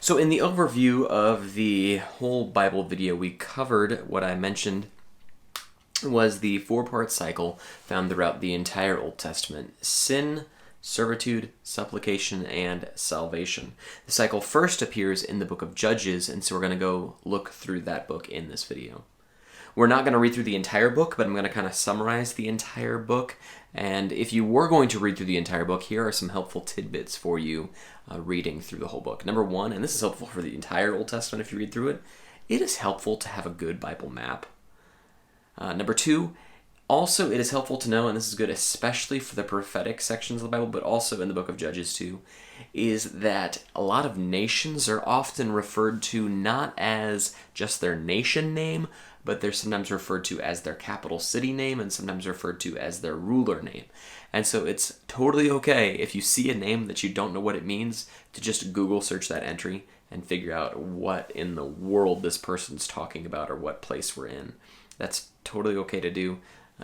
So in the overview of the whole Bible video, we covered what I mentioned was the four-part cycle found throughout the entire Old Testament: sin, servitude, supplication, and salvation. The cycle first appears in the book of Judges, and so we're going to go look through that book in this video. We're not going to read through the entire book, but I'm going to kind of summarize the entire book. And if you were going to read through the entire book, here are some helpful tidbits for you reading through the whole book. Number one, and this is helpful for the entire Old Testament if you read through it, it is helpful to have a good Bible map. Number two, also it is helpful to know, and this is good especially for the prophetic sections of the Bible, but also in the book of Judges too, is that a lot of nations are often referred to not as just their nation name, but they're sometimes referred to as their capital city name and sometimes referred to as their ruler name. And so it's totally okay if you see a name that you don't know what it means to just Google search that entry and figure out what in the world this person's talking about or what place we're in. That's totally okay to do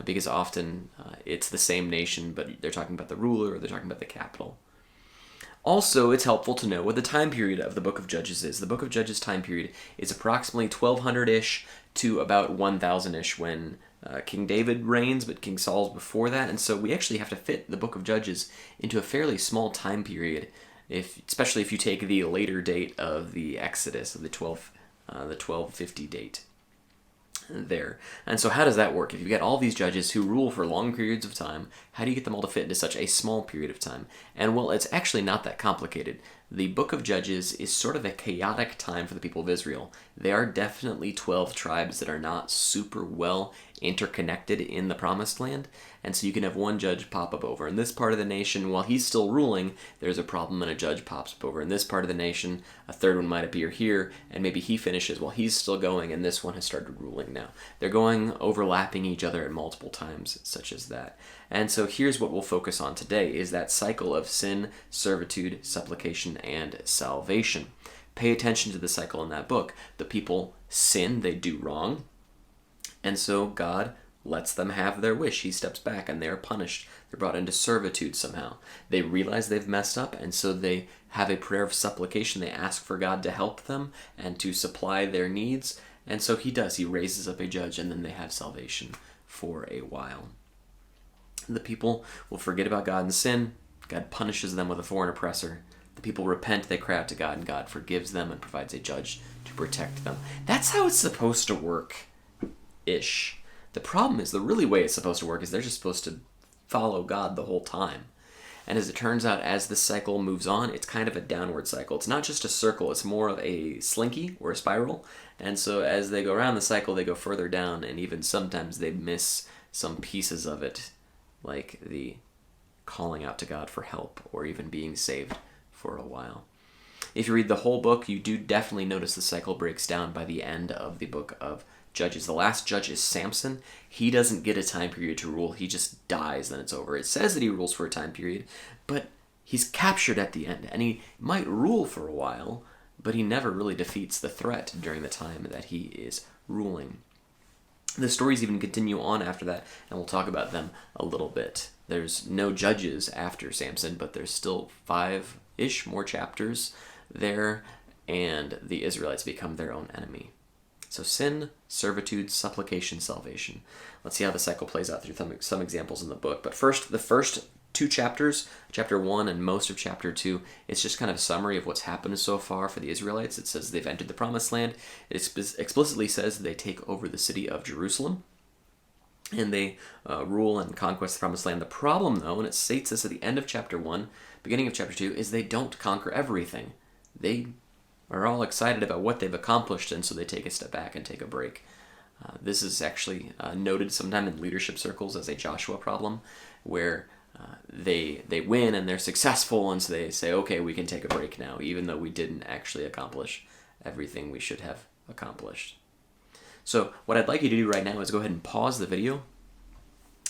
because often it's the same nation, but they're talking about the ruler or they're talking about the capital. Also, it's helpful to know what the time period of the book of Judges is. The book of Judges time period is approximately 1200-ish to about 1000-ish when King David reigns, but King Saul's before that. And so we actually have to fit the book of Judges into a fairly small time period, especially if you take the later date of the Exodus, of the 1250 date there. And so how does that work? If you get all these judges who rule for long periods of time, how do you get them all to fit into such a small period of time? And well, it's actually not that complicated. The book of Judges is sort of a chaotic time for the people of Israel. They are definitely 12 tribes that are not super well interconnected in the Promised Land, and so you can have one judge pop up over in this part of the nation while he's still ruling. There's a problem and a judge pops up over in this part of the nation. A third one might appear here, and maybe he finishes while he's still going, and this one has started ruling now. They're going overlapping each other at multiple times, such as that. And so here's what we'll focus on today, is that cycle of sin, servitude, supplication, and salvation. Pay attention to the cycle in that book. The people sin, they do wrong, and so God lets them have their wish. He steps back and they are punished. They're brought into servitude somehow. They realize they've messed up, and so they have a prayer of supplication. They ask for God to help them and to supply their needs, and so he does. He raises up a judge, and then they have salvation for a while. The people will forget about God and sin. God punishes them with a foreign oppressor. The people repent, they cry out to God, and God forgives them and provides a judge to protect them. That's how it's supposed to work-ish. The problem is, the really way it's supposed to work is they're just supposed to follow God the whole time. And as it turns out, as the cycle moves on, it's kind of a downward cycle. It's not just a circle, it's more of a slinky or a spiral. And so as they go around the cycle, they go further down, and even sometimes they miss some pieces of it, like the calling out to God for help or even being saved for a while. If you read the whole book, you do definitely notice the cycle breaks down by the end of the book of Judges. The last judge is Samson. He doesn't get a time period to rule. He just dies, then it's over. It says that he rules for a time period, but he's captured at the end, and he might rule for a while, but he never really defeats the threat during the time that he is ruling. The stories even continue on after that, and we'll talk about them a little bit. There's no judges after Samson, but there's still 5-ish more chapters there, and the Israelites become their own enemy. So sin, servitude, supplication, salvation. Let's see how the cycle plays out through some examples in the book. But first, the first 2 chapters, chapter 1 and most of chapter 2, it's just kind of a summary of what's happened so far for the Israelites. It says they've entered the Promised Land. It explicitly says they take over the city of Jerusalem, and they rule and conquest the Promised Land. The problem, though, and it states this at the end of chapter 1, beginning of chapter 2, is they don't conquer everything. They are all excited about what they've accomplished, and so they take a step back and take a break. This is actually noted sometime in leadership circles as a Joshua problem, where they win and they're successful, and so they say, okay, we can take a break now, even though we didn't actually accomplish everything we should have accomplished. So what I'd like you to do right now is go ahead and pause the video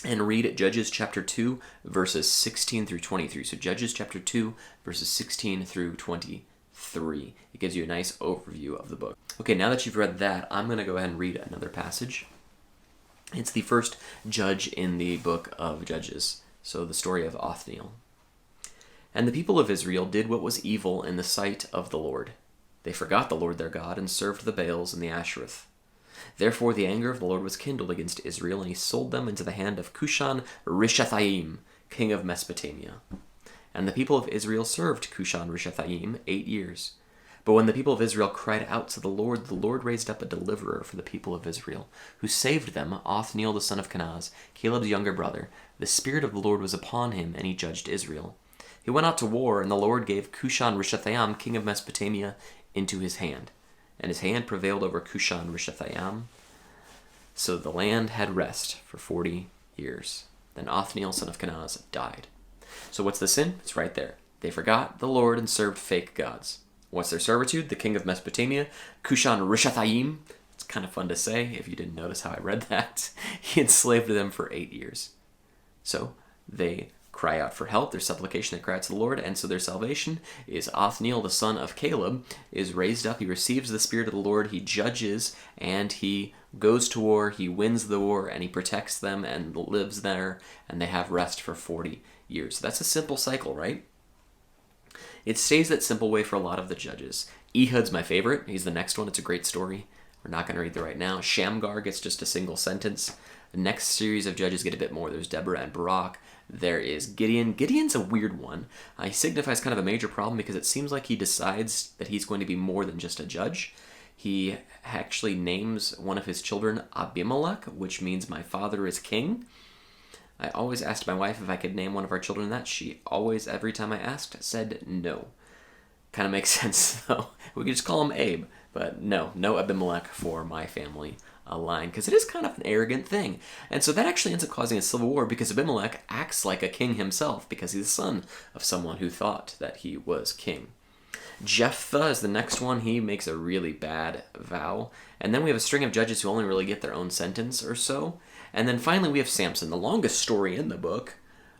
and read Judges chapter 2, verses 16 through 23. So Judges chapter 2, verses 16 through 23. It gives you a nice overview of the book. Okay, now that you've read that, I'm going to go ahead and read another passage. It's the first judge in the book of Judges, so the story of Othniel. And the people of Israel did what was evil in the sight of the Lord. They forgot the Lord their God and served the Baals and the Ashereth. Therefore the anger of the Lord was kindled against Israel, and he sold them into the hand of Cushan-Rishathaim, king of Mesopotamia. And the people of Israel served Cushan-Rishathaim 8 years. But when the people of Israel cried out to the Lord raised up a deliverer for the people of Israel, who saved them, Othniel the son of Kenaz, Caleb's younger brother. The Spirit of the Lord was upon him, and he judged Israel. He went out to war, and the Lord gave Cushan-Rishathaim, king of Mesopotamia, into his hand. And his hand prevailed over Cushan-Rishathaim. So the land had rest for 40 years. Then Othniel, son of Kenaz, died. So what's the sin? It's right there. They forgot the Lord and served fake gods. What's their servitude? The king of Mesopotamia, Cushan-Rishathaim. It's kind of fun to say, if you didn't notice how I read that. He enslaved them for 8 years. So they cry out for help. Their supplication, they cry out to the Lord, and so their salvation is Othniel, the son of Caleb, is raised up. He receives the Spirit of the Lord. He judges, and he goes to war. He wins the war, and he protects them and lives there, and they have rest for 40 years. That's a simple cycle, right? It stays that simple way for a lot of the judges. Ehud's my favorite. He's the next one. It's a great story. We're not going to read that right now. Shamgar gets just a single sentence. The next series of judges get a bit more. There's Deborah and Barak. There is Gideon. Gideon's a weird one. He signifies kind of a major problem because it seems like he decides that he's going to be more than just a judge. He actually names one of his children Abimelech, which means my father is king. I always asked my wife if I could name one of our children that. She always, every time I asked, said no. Kind of makes sense, though. We could just call him Abe, but no Abimelech for my family line, because it is kind of an arrogant thing. And so that actually ends up causing a civil war, because Abimelech acts like a king himself, because he's the son of someone who thought that he was king. Jephthah is the next one. He makes a really bad vow. And then we have a string of judges who only really get their own sentence or so. And then finally we have Samson, the longest story in the book,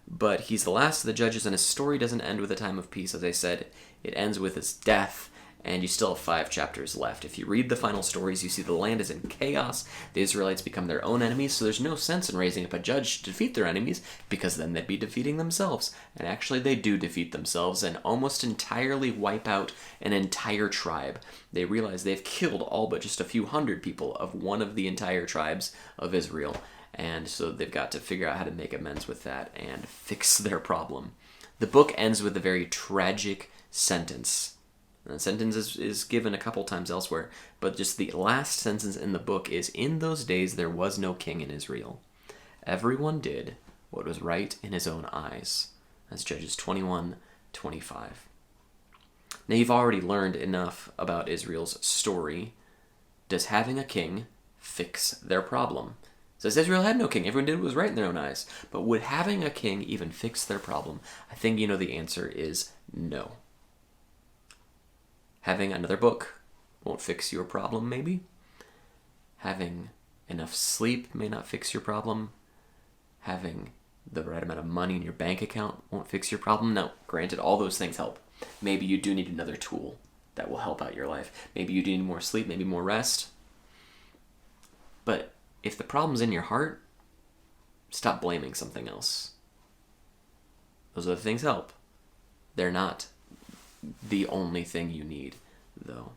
but he's the last of the judges, and his story doesn't end with a time of peace. As I said, it ends with his death, and you still have 5 chapters left. If you read the final stories, you see the land is in chaos. The Israelites become their own enemies, so there's no sense in raising up a judge to defeat their enemies, because then they'd be defeating themselves. And actually they do defeat themselves and almost entirely wipe out an entire tribe. They realize they've killed all but just a few hundred people of one of the entire tribes of Israel. And so they've got to figure out how to make amends with that and fix their problem. The book ends with a very tragic sentence. And the sentence is given a couple times elsewhere, but just the last sentence in the book is, "In those days there was no king in Israel. Everyone did what was right in his own eyes." That's Judges 21:25. Now you've already learned enough about Israel's story. Does having a king fix their problem? It says Israel had no king. Everyone did what was right in their own eyes. But would having a king even fix their problem? I think you know the answer is no. Having another book won't fix your problem, maybe. Having enough sleep may not fix your problem. Having the right amount of money in your bank account won't fix your problem. No, granted, all those things help. Maybe you do need another tool that will help out your life. Maybe you do need more sleep, maybe more rest. But if the problem's in your heart, stop blaming something else. Those other things help. They're not the only thing you need, though.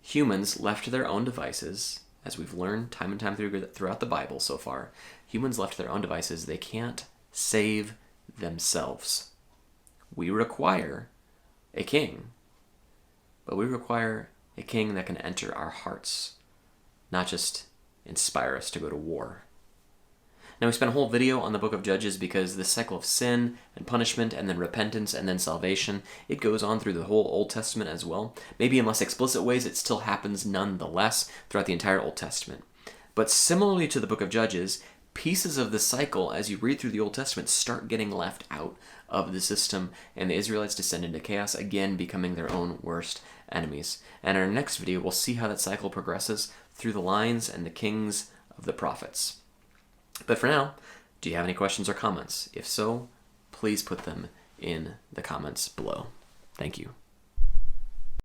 Humans left to their own devices, as we've learned time and time throughout the Bible so far, humans left to their own devices, they can't save themselves. We require a king, but we require a king that can enter our hearts, not just inspire us to go to war. Now, we spent a whole video on the book of Judges because this cycle of sin and punishment and then repentance and then salvation, it goes on through the whole Old Testament as well. Maybe in less explicit ways, it still happens nonetheless throughout the entire Old Testament. But similarly to the book of Judges, pieces of the cycle, as you read through the Old Testament, start getting left out of the system, and the Israelites descend into chaos, again becoming their own worst enemies. And in our next video, we'll see how that cycle progresses through the lines and the kings of the prophets. But for now, do you have any questions or comments? If so, please put them in the comments below. Thank you.